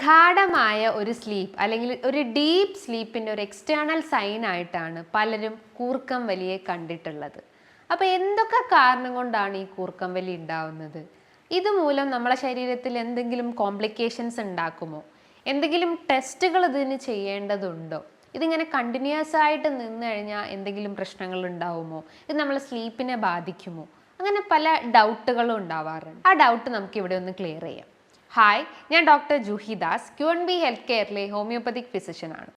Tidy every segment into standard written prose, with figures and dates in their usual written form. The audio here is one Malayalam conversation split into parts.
ഗാഢമായ ഒരു സ്ലീപ്പ് അല്ലെങ്കിൽ ഒരു ഡീപ്പ് സ്ലീപ്പിൻ്റെ ഒരു എക്സ്റ്റേണൽ സൈൻ ആയിട്ടാണ് പലരും കൂർക്കം വലിയെ കണ്ടിട്ടുള്ളത്. അപ്പോൾ എന്തൊക്കെ കാരണം കൊണ്ടാണ് ഈ കൂർക്കം വലി ഉണ്ടാവുന്നത്? ഇതുമൂലം നമ്മളെ ശരീരത്തിൽ എന്തെങ്കിലും കോംപ്ലിക്കേഷൻസ് ഉണ്ടാക്കുമോ? എന്തെങ്കിലും ടെസ്റ്റുകൾ ഇതിന് ചെയ്യേണ്ടതുണ്ടോ? ഇതിങ്ങനെ കണ്ടിന്യൂസ് ആയിട്ട് നിന്ന് കഴിഞ്ഞാൽ എന്തെങ്കിലും പ്രശ്നങ്ങൾ ഉണ്ടാവുമോ? ഇത് നമ്മളെ സ്ലീപ്പിനെ ബാധിക്കുമോ? അങ്ങനെ പല ഡൗട്ടുകളും ഉണ്ടാവാറുണ്ട്. ആ ഡൗട്ട് നമുക്ക് ഇവിടെ ഒന്ന് ക്ലിയർ ചെയ്യാം. ഹായ്, ഞാൻ doctor Juhi Das, QNB health കെയറിലെ ഹോമിയോപ്പതിക് ഫിസിഷ്യനാണ്.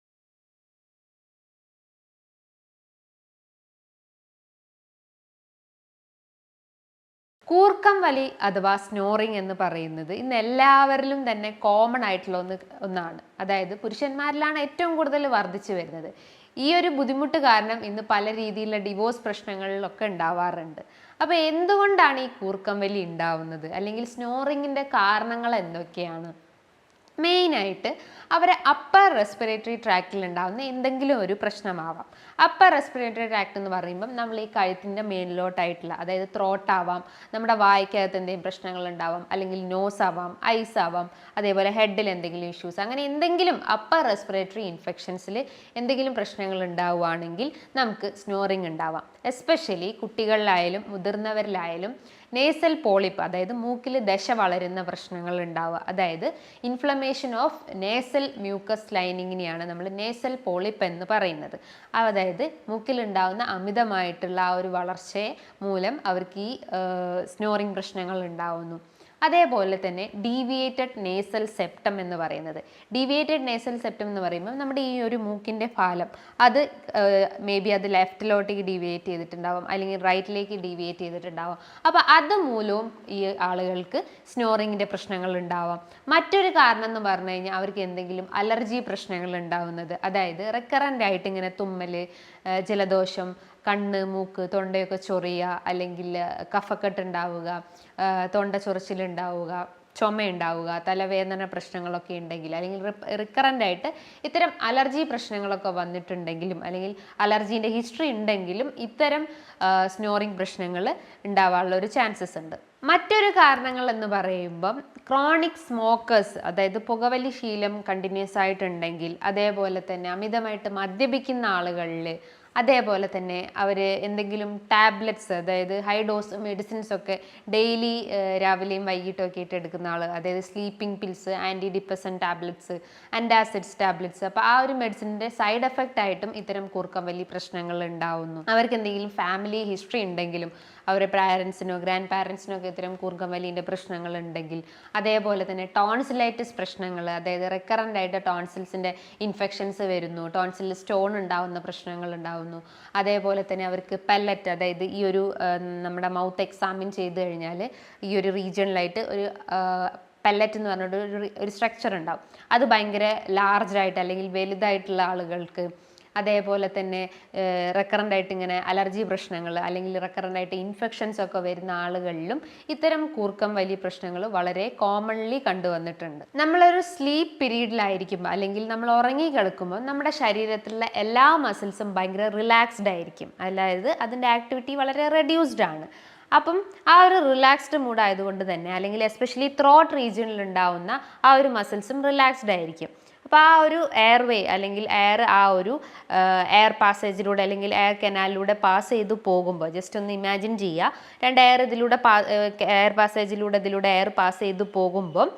കൂർക്കം വലി അഥവാ സ്നോറിങ് എന്ന് പറയുന്നത് ഇന്ന് എല്ലാവരിലും തന്നെ കോമൺ ആയിട്ടുള്ള ഒന്നാണ്. അതായത് പുരുഷന്മാരിലാണ് ഏറ്റവും കൂടുതൽ വർദ്ധിച്ചു വരുന്നത്. ഈ ഒരു ബുദ്ധിമുട്ട് കാരണം ഇന്ന് പല രീതിയിലുള്ള ഡിവോഴ്സ് പ്രശ്നങ്ങളിലൊക്കെ ഉണ്ടാവാറുണ്ട്. അപ്പോൾ എന്തുകൊണ്ടാണ് ഈ കൂർക്കം വലി ഉണ്ടാവുന്നത്, അല്ലെങ്കിൽ സ്നോറിങ്ങിൻ്റെ കാരണങ്ങൾ എന്തൊക്കെയാണ്? മെയിനായിട്ട് അവരെ അപ്പർ റെസ്പിറേറ്ററി ട്രാക്റ്റിൽ ഉണ്ടാകുന്ന എന്തെങ്കിലും ഒരു പ്രശ്നമാവാം. അപ്പർ റെസ്പിറേറ്ററി ട്രാക്ട് എന്ന് പറയുമ്പം നമ്മൾ ഈ കഴുത്തിൻ്റെ മേലിലോട്ടായിട്ടുള്ള, അതായത് ത്രോട്ട് ആവാം, നമ്മുടെ വായ്ക്കകത്ത് എന്തെങ്കിലും പ്രശ്നങ്ങൾ ഉണ്ടാവാം, അല്ലെങ്കിൽ നോസ് ആവാം, ഐസ് ആവാം, അതേപോലെ ഹെഡിൽ എന്തെങ്കിലും ഇഷ്യൂസ്, അങ്ങനെ എന്തെങ്കിലും അപ്പർ റെസ്പിറേറ്ററി ഇൻഫെക്ഷൻസിൽ എന്തെങ്കിലും പ്രശ്നങ്ങൾ ഉണ്ടാവുകയാണെങ്കിൽ നമുക്ക് സ്നോറിങ് ഉണ്ടാവാം. എസ്പെഷ്യലി കുട്ടികളിലായാലും മുതിർന്നവരിലായാലും നേസൽ പോളിപ്പ്, അതായത് മൂക്കിൽ ദശ വളരുന്ന പ്രശ്നങ്ങൾ ഉണ്ടാവുക, അതായത് ഇൻഫ്ലമേഷൻ ഓഫ് നേസൽ മ്യൂക്കസ് ലൈനിങ്ങിനെയാണ് നമ്മൾ നേസൽ പോളിപ്പ് എന്ന് പറയുന്നത്. അതായത് മൂക്കിലുണ്ടാകുന്ന അമിതമായിട്ടുള്ള ആ ഒരു വളർച്ചയെ മൂലം അവർക്ക് ഈ സ്നോറിങ് പ്രശ്നങ്ങൾ ഉണ്ടാവുന്നു. അതേപോലെ തന്നെ ഡീവിയേറ്റഡ് നേസൽ സെപ്റ്റം എന്ന് പറയുന്നത്. ഡീവിയേറ്റഡ് നേസൽ സെപ്റ്റം എന്ന് പറയുമ്പോൾ നമ്മുടെ ഈ ഒരു മൂക്കിൻ്റെ ഫാലം അത് മേ ബി അത് ലെഫ്റ്റിലോട്ടേക്ക് ഡീവിയേറ്റ് ചെയ്തിട്ടുണ്ടാവും, അല്ലെങ്കിൽ റൈറ്റിലേക്ക് ഡീവിയേറ്റ് ചെയ്തിട്ടുണ്ടാവും. അപ്പോൾ അതുമൂലവും ഈ ആളുകൾക്ക് സ്നോറിങ്ങിൻ്റെ പ്രശ്നങ്ങൾ ഉണ്ടാവാം. മറ്റൊരു കാരണം എന്ന് പറഞ്ഞു കഴിഞ്ഞാൽ അവർക്ക് എന്തെങ്കിലും അലർജി പ്രശ്നങ്ങൾ ഉണ്ടാവുന്നത്, അതായത് റെക്കറൻ്റ് ആയിട്ട് ഇങ്ങനെ തുമ്മൽ, ജലദോഷം, കണ്ണ്, മൂക്ക്, തൊണ്ടയൊക്കെ ചൊറിയുക, അല്ലെങ്കിൽ കഫക്കെട്ട് ഉണ്ടാവുക, തൊണ്ട ചൊറിച്ചിലുണ്ടാവുക, ചുമയുണ്ടാവുക, തലവേദന പ്രശ്നങ്ങളൊക്കെ ഉണ്ടെങ്കിൽ, അല്ലെങ്കിൽ റിക്കറൻ്റ് ആയിട്ട് ഇത്തരം അലർജി പ്രശ്നങ്ങളൊക്കെ വന്നിട്ടുണ്ടെങ്കിലും, അല്ലെങ്കിൽ അലർജീൻ്റെ ഹിസ്റ്ററി ഉണ്ടെങ്കിലും ഇത്തരം സ്നോറിങ് പ്രശ്നങ്ങൾ ഉണ്ടാവാനുള്ള ഒരു ചാൻസസ് ഉണ്ട്. മറ്റൊരു കാരണങ്ങൾ എന്ന് പറയുമ്പം ക്രോണിക് സ്മോക്കേഴ്സ്, അതായത് പുകവലി ശീലം കണ്ടിന്യൂസ് ആയിട്ടുണ്ടെങ്കിൽ, അതേപോലെ തന്നെ അമിതമായിട്ട് മദ്യപിക്കുന്ന ആളുകളിൽ, അതേപോലെ തന്നെ അവർ എന്തെങ്കിലും ടാബ്ലറ്റ്സ്, അതായത് ഹൈ ഡോസ് മെഡിസിൻസ് ഒക്കെ ഡെയിലി രാവിലെയും വൈകിട്ടൊക്കെ ആയിട്ട് എടുക്കുന്ന ആൾ, അതായത് sleeping pills, antidepressant tablets, antacids tablets, അപ്പോൾ ആ ഒരു മെഡിസിൻ്റെ സൈഡ് എഫക്റ്റ് ആയിട്ടും ഇത്തരം കൂർക്കം വലി പ്രശ്നങ്ങൾ ഉണ്ടാവുന്നു. അവർക്ക് എന്തെങ്കിലും ഫാമിലി ഹിസ്റ്ററി ഉണ്ടെങ്കിലും, അവരുടെ പാരൻസിനോ ഗ്രാൻഡ് പാരൻസിനോ ഒക്കെ ഇത്തരം കൂർക്കം വലിൻ്റെ പ്രശ്നങ്ങൾ ഉണ്ടെങ്കിൽ, അതേപോലെ തന്നെ ടോൺസിലൈറ്റിസ് പ്രശ്നങ്ങൾ, അതായത് റെക്കറൻ്റ് ആയിട്ട് ടോൺസിൽസിൻ്റെ ഇൻഫെക്ഷൻസ് വരുന്നു, ടോൺസിൽ സ്റ്റോൺ ഉണ്ടാവുന്ന പ്രശ്നങ്ങൾ ഉണ്ടാവുന്നു. അതേപോലെ തന്നെ അവർക്ക് പെല്ലറ്റ്, അതായത് ഈ ഒരു നമ്മുടെ മൗത്ത് എക്സാമിൻ ചെയ്ത് കഴിഞ്ഞാൽ ഈ ഒരു റീജിയണിലായിട്ട് ഒരു പെല്ലറ്റ് എന്ന് പറഞ്ഞിട്ട് ഒരു സ്ട്രക്ചർ ഉണ്ടാവും. അത് ഭയങ്കര ലാർജായിട്ട് അല്ലെങ്കിൽ വലുതായിട്ടുള്ള ആളുകൾക്ക്, അതേപോലെ തന്നെ റെക്കറൻ്റ് ആയിട്ട് ഇങ്ങനെ അലർജി പ്രശ്നങ്ങൾ, അല്ലെങ്കിൽ റെക്കറൻ്റ് ആയിട്ട് ഇൻഫെക്ഷൻസ് ഒക്കെ വരുന്ന ആളുകളിലും ഇത്തരം കൂർക്കം വലി പ്രശ്നങ്ങൾ വളരെ കോമൺലി കണ്ടുവന്നിട്ടുണ്ട്. നമ്മളൊരു സ്ലീപ്പ് പീരീഡിലായിരിക്കുമ്പോൾ, അല്ലെങ്കിൽ നമ്മൾ ഉറങ്ങി കിടക്കുമ്പോൾ നമ്മുടെ ശരീരത്തിലുള്ള എല്ലാ മസിൽസും ഭയങ്കര റിലാക്സ്ഡ് ആയിരിക്കും, അതായത് അതിൻ്റെ ആക്ടിവിറ്റി വളരെ റെഡ്യൂസ്ഡ് ആണ്. അപ്പം ആ ഒരു റിലാക്സ്ഡ് മൂഡ് ആയതുകൊണ്ട് തന്നെ, അല്ലെങ്കിൽ എസ്പെഷ്യലി ത്രോട്ട് റീജിയനിൽ ഉണ്ടാവുന്ന ആ ഒരു മസിൽസും റിലാക്സ്ഡ് ആയിരിക്കും. അപ്പോൾ ആ ഒരു എയർവേ, അല്ലെങ്കിൽ എയർ ആ ഒരു എയർ പാസേജിലൂടെ, അല്ലെങ്കിൽ എയർ കനാലിലൂടെ പാസ് ചെയ്ത് പോകുമ്പോൾ, ജസ്റ്റ് ഒന്ന് ഇമാജിൻ ചെയ്യുക, രണ്ട് എയർ ഇതിലൂടെ എയർ പാസേജിലൂടെ ഇതിലൂടെ എയർ പാസ് ചെയ്ത് പോകുമ്പം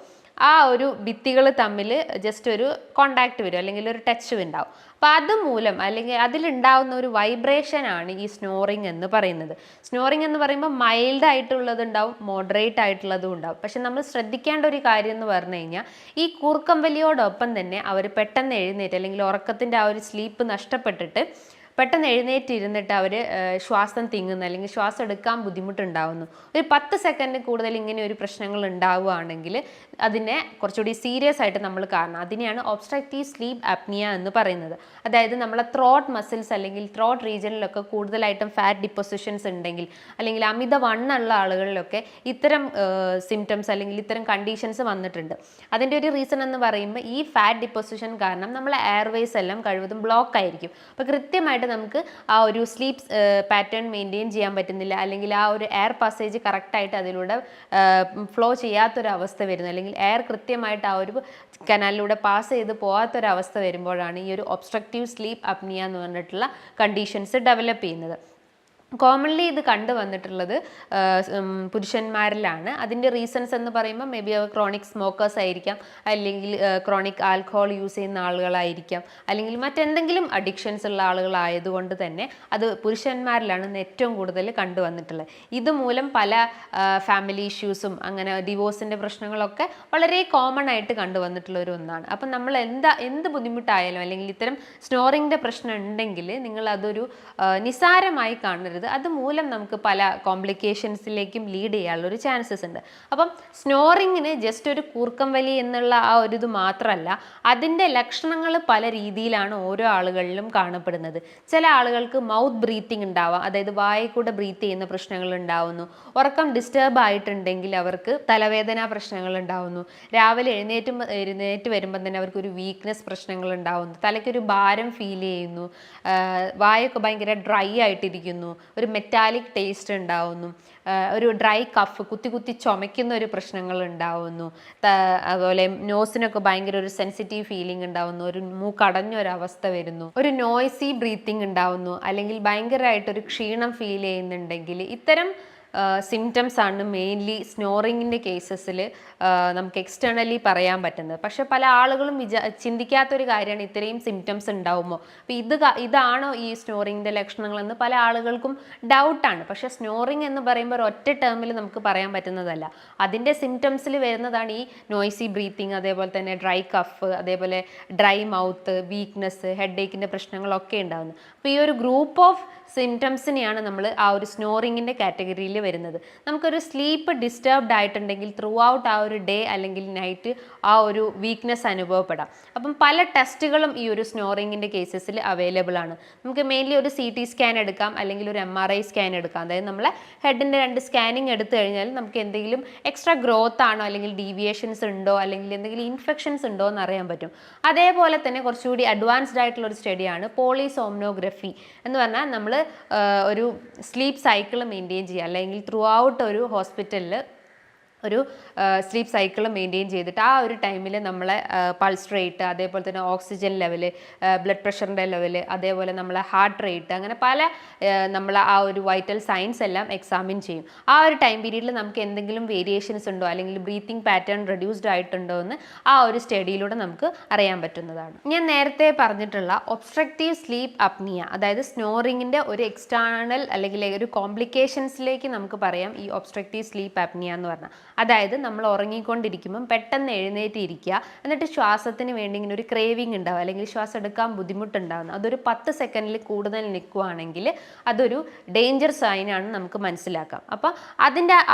ആ ഒരു ഭിത്തികൾ തമ്മിൽ ജസ്റ്റ് ഒരു കോണ്ടാക്ട് വരും, അല്ലെങ്കിൽ ഒരു ടച്ച് ഉണ്ടാവും. അപ്പോൾ അതുമൂലം, അല്ലെങ്കിൽ അതിലുണ്ടാവുന്ന ഒരു വൈബ്രേഷനാണ് ഈ സ്നോറിങ് എന്ന് പറയുന്നത്. സ്നോറിങ് എന്ന് പറയുമ്പോൾ മൈൽഡ് ആയിട്ടുള്ളതുണ്ടാവും, മോഡറേറ്റ് ആയിട്ടുള്ളതും ഉണ്ടാവും. പക്ഷെ നമ്മൾ ശ്രദ്ധിക്കേണ്ട ഒരു കാര്യം എന്ന് പറഞ്ഞു കഴിഞ്ഞാൽ, ഈ കൂർക്കം വലിയോടൊപ്പം തന്നെ അവർ പെട്ടെന്ന് എഴുന്നേറ്റ്, അല്ലെങ്കിൽ ഉറക്കത്തിൻ്റെ ആ ഒരു സ്ലീപ്പ് നഷ്ടപ്പെട്ടിട്ട് പെട്ടെന്ന് എഴുന്നേറ്റിരുന്നിട്ട് അവർ ശ്വാസം തിങ്ങുന്നു, അല്ലെങ്കിൽ ശ്വാസം എടുക്കാൻ ബുദ്ധിമുട്ടുണ്ടാവുന്നു. ഒരു 10 സെക്കൻഡ് കൂടുതൽ ഇങ്ങനെ ഒരു പ്രശ്നങ്ങൾ ഉണ്ടാവുകയാണെങ്കിൽ അതിനെ കുറച്ചുകൂടി സീരിയസ് ആയിട്ട് നമ്മൾ കാണണം. അതിനെയാണ് ഒബ്സ്ട്രക്റ്റീവ് സ്ലീപ്പ് അപ്നിയ എന്ന് പറയുന്നത്. അതായത് നമ്മളെ ത്രോട്ട് മസിൽസ്, അല്ലെങ്കിൽ ത്രോട്ട് റീജിയനിലൊക്കെ കൂടുതലായിട്ടും ഫാറ്റ് ഡിപ്പോസിഷൻസ് ഉണ്ടെങ്കിൽ, അല്ലെങ്കിൽ അമിത വണ്ണമുള്ള ആളുകളിലൊക്കെ ഇത്തരം സിംറ്റംസ്, അല്ലെങ്കിൽ ഇത്തരം കണ്ടീഷൻസ് വന്നിട്ടുണ്ട്. അതിൻ്റെ ഒരു റീസൺ എന്ന് പറയുമ്പോൾ ഈ ഫാറ്റ് ഡിപ്പോസിഷൻ കാരണം നമ്മളെ എയർവേസ് എല്ലാം കഴിവതും ബ്ലോക്ക് ആയിരിക്കും. അപ്പോൾ കൃത്യമായിട്ട് നമുക്ക് ആ ഒരു സ്ലീപ്പ് പാറ്റേൺ മെയിൻറ്റെയിൻ ചെയ്യാൻ പറ്റുന്നില്ല, അല്ലെങ്കിൽ ആ ഒരു എയർ പാസേജ് കറക്റ്റായിട്ട് അതിലൂടെ ഫ്ലോ ചെയ്യാത്തൊരവസ്ഥ വരുന്നു, അല്ലെങ്കിൽ എയർ കൃത്യമായിട്ട് ആ ഒരു കനാലിലൂടെ പാസ് ചെയ്ത് പോകാത്തൊരവസ്ഥ വരുമ്പോഴാണ് ഈ ഒരു ഒബ്സ്ട്രക്റ്റീവ് സ്ലീപ്പ് അപ്നിയ എന്ന് പറഞ്ഞിട്ടുള്ള കണ്ടീഷൻസ് ഡെവലപ്പ് ചെയ്യുന്നത്. കോമൺലി ഇത് കണ്ടുവന്നിട്ടുള്ളത് പുരുഷന്മാരിലാണ്. അതിൻ്റെ റീസൺസ് എന്ന് പറയുമ്പോൾ മേ ബി അവർ ക്രോണിക് സ്മോക്കേഴ്സ് ആയിരിക്കാം, അല്ലെങ്കിൽ ക്രോണിക് ആൽക്കഹോൾ യൂസ് ചെയ്യുന്ന ആളുകളായിരിക്കാം, അല്ലെങ്കിൽ മറ്റെന്തെങ്കിലും അഡിക്ഷൻസ് ഉള്ള ആളുകളായതുകൊണ്ട് തന്നെ അത് പുരുഷന്മാരിലാണ് ഏറ്റവും കൂടുതൽ കണ്ടുവന്നിട്ടുള്ളത്. ഇതുമൂലം പല ഫാമിലി ഇഷ്യൂസും അങ്ങനെ ഡിവോഴ്സിൻ്റെ പ്രശ്നങ്ങളൊക്കെ വളരെ കോമൺ ആയിട്ട് കണ്ടുവന്നിട്ടുള്ള ഒരു ഒന്നാണ്. അപ്പം നമ്മൾ എന്ത് ബുദ്ധിമുട്ടായാലും അല്ലെങ്കിൽ ഇത്തരം സ്നോറിങ്ങിൻ്റെ പ്രശ്നം ഉണ്ടെങ്കിൽ നിങ്ങൾ അതൊരു നിസാരമായി കാണരുത്. അതുമൂലം നമുക്ക് പല കോംപ്ലിക്കേഷൻസിലേക്കും ലീഡ് ചെയ്യാനുള്ളൊരു ചാൻസസ് ഉണ്ട്. അപ്പം സ്നോറിങ്ങിന് ജസ്റ്റ് ഒരു കൂർക്കം വലി എന്നുള്ള ആ ഒരു ഇത് മാത്രമല്ല, അതിൻ്റെ ലക്ഷണങ്ങൾ പല രീതിയിലാണ് ഓരോ ആളുകളിലും കാണപ്പെടുന്നത്. ചില ആളുകൾക്ക് മൗത്ത് ബ്രീത്തിങ് ഉണ്ടാവാം, അതായത് വായിൽ കൂടെ ബ്രീത്ത് ചെയ്യുന്ന പ്രശ്നങ്ങൾ ഉണ്ടാവുന്നു. ഉറക്കം ഡിസ്റ്റർബ് ആയിട്ടുണ്ടെങ്കിൽ അവർക്ക് തലവേദന പ്രശ്നങ്ങൾ ഉണ്ടാവുന്നു. രാവിലെ എഴുന്നേറ്റ് വരുമ്പം തന്നെ അവർക്കൊരു വീക്ക്നെസ് പ്രശ്നങ്ങൾ ഉണ്ടാവുന്നു. തലയ്ക്കൊരു ഭാരം ഫീൽ ചെയ്യുന്നു. വായൊക്കെ ഭയങ്കര ഡ്രൈ ആയിട്ടിരിക്കുന്നു. ഒരു മെറ്റാലിക് ടേസ്റ്റ് ഉണ്ടാവുന്നു. ഒരു ഡ്രൈ കഫ്, കുത്തി ചുമയ്ക്കുന്ന ഒരു പ്രശ്നങ്ങൾ ഉണ്ടാവുന്നു. അതുപോലെ നോസിനൊക്കെ ഭയങ്കര ഒരു സെൻസിറ്റീവ് ഫീലിംഗ് ഉണ്ടാവുന്നു. ഒരു മൂക്കടഞ്ഞൊരവസ്ഥ വരുന്നു. ഒരു നോയ്സി ബ്രീത്തിങ് ഉണ്ടാവുന്നു. അല്ലെങ്കിൽ ഭയങ്കരമായിട്ടൊരു ക്ഷീണം ഫീൽ ചെയ്യുന്നുണ്ടെങ്കിൽ ഇത്തരം സിംറ്റംസ് ആണ് മെയിൻലി സ്നോറിങ്ങിൻ്റെ കേസസിൽ നമുക്ക് എക്സ്റ്റേണലി പറയാൻ പറ്റുന്നത്. പക്ഷെ പല ആളുകളും ചിന്തിക്കാത്തൊരു കാര്യമാണ് ഇത്രയും സിംറ്റംസ് ഉണ്ടാവുമോ, അപ്പോൾ ഇതാണോ ഈ സ്നോറിങ്ങിൻ്റെ ലക്ഷണങ്ങളെന്ന് പല ആളുകൾക്കും ഡൗട്ടാണ്. പക്ഷെ സ്നോറിങ് എന്ന് പറയുമ്പോൾ ഒരൊറ്റ ടേമിൽ നമുക്ക് പറയാൻ പറ്റുന്നതല്ല. അതിൻ്റെ സിംറ്റംസിൽ വരുന്നതാണ് ഈ നോയ്സി ബ്രീത്തിങ്, അതേപോലെ തന്നെ ഡ്രൈ കഫ്, അതേപോലെ ഡ്രൈ മൗത്ത്, വീക്ക്നെസ്, ഹെഡ് ഏക്കിൻ്റെ പ്രശ്നങ്ങളൊക്കെ ഉണ്ടാകുന്നത്. അപ്പോൾ ഈ ഒരു ഗ്രൂപ്പ് ഓഫ് സിംറ്റംസിനെയാണ് നമ്മൾ ആ ഒരു സ്നോറിങ്ങിൻ്റെ കാറ്റഗറിയിൽ വരുന്നത്. നമുക്കൊരു സ്ലീപ്പ് ഡിസ്റ്റർബ്ഡ് ആയിട്ടുണ്ടെങ്കിൽ ത്രൂ ഔട്ട് ആ ഒരു ഡേ അല്ലെങ്കിൽ നൈറ്റ് ആ ഒരു വീക്ക്നെസ് അനുഭവപ്പെടാം. അപ്പം പല ടെസ്റ്റുകളും ഈ ഒരു സ്നോറിങ്ങിൻ്റെ കേസസിൽ അവൈലബിൾ ആണ്. നമുക്ക് മെയിൻലി ഒരു CT സ്കാൻ എടുക്കാം, അല്ലെങ്കിൽ ഒരു MRI സ്കാൻ എടുക്കാം. അതായത് നമ്മളെ ഹെഡിൻ്റെ 2 സ്കാനിങ് എടുത്തു കഴിഞ്ഞാൽ നമുക്ക് എന്തെങ്കിലും എക്സ്ട്രാ ഗ്രോത്ത് ആണോ, അല്ലെങ്കിൽ ഡീവിയേഷൻസ് ഉണ്ടോ, അല്ലെങ്കിൽ എന്തെങ്കിലും ഇൻഫെക്ഷൻസ് ഉണ്ടോ എന്ന് അറിയാൻ പറ്റും. അതേപോലെ തന്നെ കുറച്ചുകൂടി അഡ്വാൻസ്ഡ് ആയിട്ടുള്ള ഒരു സ്റ്റഡിയാണ് പോളിസോംനോഗ്രഫി എന്ന് പറഞ്ഞാൽ നമ്മൾ ഒരു സ്ലീപ്പ് സൈക്കിൾ മെയിൻറ്റെയിൻ ചെയ്യുക, അല്ലെങ്കിൽ ത്രൂ ഔട്ട് ഒരു ഹോസ്പിറ്റലിൽ ഒരു സ്ലീപ്പ് സൈക്കിൾ മെയിൻറ്റെയിൻ ചെയ്തിട്ട് ആ ഒരു ടൈമിൽ നമ്മളെ പൾസ് റേറ്റ്, അതേപോലെ തന്നെ ഓക്സിജൻ ലെവല്, ബ്ലഡ് പ്രഷറിൻ്റെ ലെവല്, അതേപോലെ നമ്മളെ ഹാർട്ട് റേറ്റ്, അങ്ങനെ പല നമ്മൾ ആ ഒരു വൈറ്റൽ സൈൻസ് എല്ലാം എക്സാമിൻ ചെയ്യും. ആ ഒരു ടൈം പീരീഡിൽ നമുക്ക് എന്തെങ്കിലും വേരിയേഷൻസ് ഉണ്ടോ, അല്ലെങ്കിൽ ബ്രീത്തിങ് പാറ്റേൺ റെഡ്യൂസ്ഡ് ആയിട്ടുണ്ടോ എന്ന് ആ ഒരു സ്റ്റഡിയിലൂടെ നമുക്ക് അറിയാൻ പറ്റുന്നതാണ്. ഞാൻ നേരത്തെ പറഞ്ഞിട്ടുള്ള ഒബ്സ്ട്രക്റ്റീവ് സ്ലീപ്പ് അപ്നിയ, അതായത് സ്നോറിങ്ങിൻ്റെ ഒരു എക്സ്റ്റേണൽ അല്ലെങ്കിൽ ഒരു കോംപ്ലിക്കേഷൻസിലേക്ക് നമുക്ക് പറയാം ഈ ഒബ്സ്ട്രക്റ്റീവ് സ്ലീപ്പ് അപ്നിയ എന്ന് പറഞ്ഞാൽ. അതായത് നമ്മൾ ഉറങ്ങിക്കൊണ്ടിരിക്കുമ്പം പെട്ടെന്ന് എഴുന്നേറ്റ് ഇരിക്കുക, എന്നിട്ട് ശ്വാസത്തിന് വേണ്ടി ഇങ്ങനെ ഒരു ക്രേവിങ് ഉണ്ടാവുക, അല്ലെങ്കിൽ ശ്വാസം എടുക്കാൻ ബുദ്ധിമുട്ടുണ്ടാകുന്നു. അതൊരു 10 സെക്കൻഡിൽ കൂടുതൽ നിൽക്കുകയാണെങ്കിൽ അതൊരു ഡേഞ്ചർ സൈനാണ് നമുക്ക് മനസ്സിലാക്കാം. അപ്പോൾ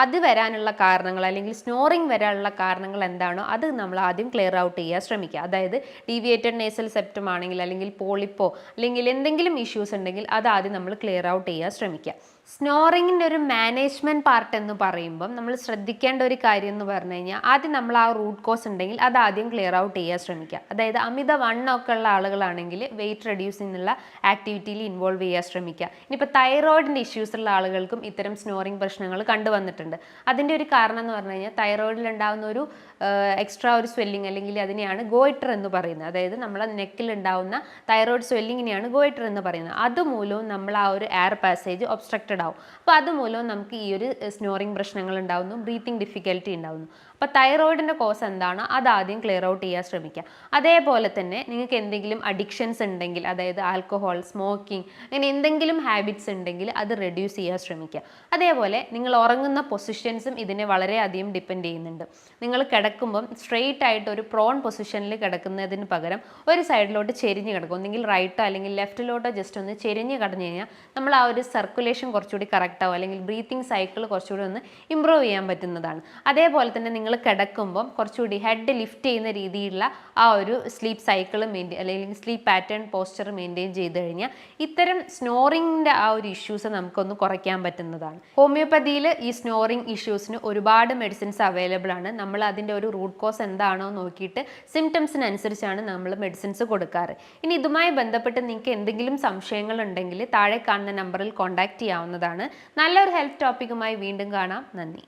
അത് വരാനുള്ള കാരണങ്ങൾ, അല്ലെങ്കിൽ സ്നോറിങ് വരാനുള്ള കാരണങ്ങൾ എന്താണോ അത് നമ്മൾ ആദ്യം ക്ലിയർ ഔട്ട് ചെയ്യാൻ ശ്രമിക്കുക. അതായത് ഡീവിയേറ്റഡ് നേസൽ സെപ്റ്റം ആണെങ്കിൽ, അല്ലെങ്കിൽ പോളിപ്പോ, അല്ലെങ്കിൽ എന്തെങ്കിലും ഇഷ്യൂസ് ഉണ്ടെങ്കിൽ അത് ആദ്യം നമ്മൾ ക്ലിയർ ഔട്ട് ചെയ്യാൻ ശ്രമിക്കുക. സ്നോറിങ്ങിൻ്റെ ഒരു മാനേജ്മെൻറ്റ് പാർട്ട് എന്ന് പറയുമ്പം നമ്മൾ ശ്രദ്ധിക്കേണ്ട ഒരു കാര്യം എന്ന് പറഞ്ഞു കഴിഞ്ഞാൽ ആദ്യം നമ്മൾ ആ റൂട്ട് കോസ് ഉണ്ടെങ്കിൽ അത് ആദ്യം ക്ലിയർ ഔട്ട് ചെയ്യാൻ ശ്രമിക്കുക. അതായത് അമിത വണ്ണമൊക്കെ ഉള്ള ആളുകളാണെങ്കിൽ വെയിറ്റ് റെഡ്യൂസ് ചെയ്യുന്നുള്ള ആക്ടിവിറ്റിയിൽ ഇൻവോൾവ് ചെയ്യാൻ ശ്രമിക്കുക. ഇനിയിപ്പോൾ തൈറോയിഡിൻ്റെ ഇഷ്യൂസ് ഉള്ള ആളുകൾക്കും ഇത്തരം സ്നോറിങ് പ്രശ്നങ്ങൾ കണ്ടുവന്നിട്ടുണ്ട്. അതിൻ്റെ ഒരു കാരണം എന്ന് പറഞ്ഞു കഴിഞ്ഞാൽ തൈറോയിഡിൽ ഉണ്ടാകുന്ന ഒരു എക്സ്ട്രാ ഒരു സ്വെല്ലിങ്, അല്ലെങ്കിൽ അതിനെയാണ് ഗോയിറ്റർ എന്ന് പറയുന്നത്. അതായത് നമ്മളെ നെക്കിൽ ഉണ്ടാകുന്ന തൈറോയിഡ് സ്വെല്ലിങ്ങിനെയാണ് ഗോയിറ്റർ എന്ന് പറയുന്നത്. അതുമൂലവും നമ്മൾ ആ ഒരു എയർ പാസേജ് ഒബ്സ്ട്രക്റ്റഡ് ആവും. അപ്പോൾ അതുമൂലം നമുക്ക് ഈ ഒരു സ്നോറിങ് പ്രശ്നങ്ങൾ ഉണ്ടാകുന്നു, ബ്രീത്തിങ് ഡിഫിക്കൽറ്റി ഉണ്ടാകുന്നു. അപ്പോൾ തൈറോയിഡിൻ്റെ കോസ് എന്താണോ അത് ആദ്യം ക്ലിയർ ഔട്ട് ചെയ്യാൻ ശ്രമിക്കുക. അതേപോലെ തന്നെ നിങ്ങൾക്ക് എന്തെങ്കിലും അഡിക്ഷൻസ് ഉണ്ടെങ്കിൽ, അതായത് ആൽക്കഹോൾ, സ്മോക്കിംഗ്, അങ്ങനെ എന്തെങ്കിലും ഹാബിറ്റ്സ് ഉണ്ടെങ്കിൽ അത് റെഡ്യൂസ് ചെയ്യാൻ ശ്രമിക്കുക. അതേപോലെ നിങ്ങൾ ഉറങ്ങുന്ന പൊസിഷൻസും ഇതിനെ വളരെയധികം ഡിപ്പെൻഡ് ചെയ്യുന്നുണ്ട്. നിങ്ങൾ കിടക്കുമ്പം സ്ട്രെയിറ്റ് ആയിട്ട് ഒരു പ്രോൺ പൊസിഷനിൽ കിടക്കുന്നതിന് പകരം ഒരു സൈഡിലോട്ട് ചെരിഞ്ഞ് കിടക്കും, ഒന്നെങ്കിൽ റൈറ്റോ അല്ലെങ്കിൽ ലെഫ്റ്റിലോട്ടോ ജസ്റ്റ് ഒന്ന് ചെരിഞ്ഞ് കിടന്നു കഴിഞ്ഞാൽ നമ്മൾ ആ ഒരു സർക്കുലേഷൻ കുറച്ചുകൂടി കറക്റ്റ് ആവും, അല്ലെങ്കിൽ ബ്രീത്തിങ് സൈക്കിൾ കുറച്ചുകൂടി ഒന്ന് ഇമ്പ്രൂവ് ചെയ്യാൻ പറ്റുന്നതാണ്. അതേപോലെ തന്നെ നിങ്ങൾ കിടക്കുമ്പം കുറച്ചുകൂടി ഹെഡ് ലിഫ്റ്റ് ചെയ്യുന്ന രീതിയിലുള്ള ആ ഒരു സ്ലീപ്പ് സൈക്കിൾ അല്ലെങ്കിൽ സ്ലീപ്പ് പാറ്റേൺ പോസ്ചർ മെയിൻറ്റെയിൻ ചെയ്ത് കഴിഞ്ഞാൽ ഇത്തരം സ്നോറിങ്ങിൻ്റെ ആ ഒരു ഇഷ്യൂസ് നമുക്കൊന്ന് കുറയ്ക്കാൻ പറ്റുന്നതാണ്. ഹോമിയോപ്പതിയിൽ ഈ സ്നോറിങ് ഇഷ്യൂസിന് ഒരുപാട് മെഡിസിൻസ് അവൈലബിൾ ആണ്. നമ്മൾ അതിൻ്റെ ഒരു റൂട്ട് കോസ് എന്താണോ നോക്കിയിട്ട് സിംറ്റംസിനനുസരിച്ചാണ് നമ്മൾ മെഡിസിൻസ് കൊടുക്കാറ്. ഇനി ഇതുമായി ബന്ധപ്പെട്ട് നിങ്ങൾക്ക് എന്തെങ്കിലും സംശയങ്ങൾ ഉണ്ടെങ്കിൽ താഴെ കാണുന്ന നമ്പറിൽ കോൺടാക്ട് ചെയ്യാവുന്നതാണ്. നല്ലൊരു ഹെൽത്ത് ടോപ്പിക്കുമായി വീണ്ടും കാണാം. നന്ദി.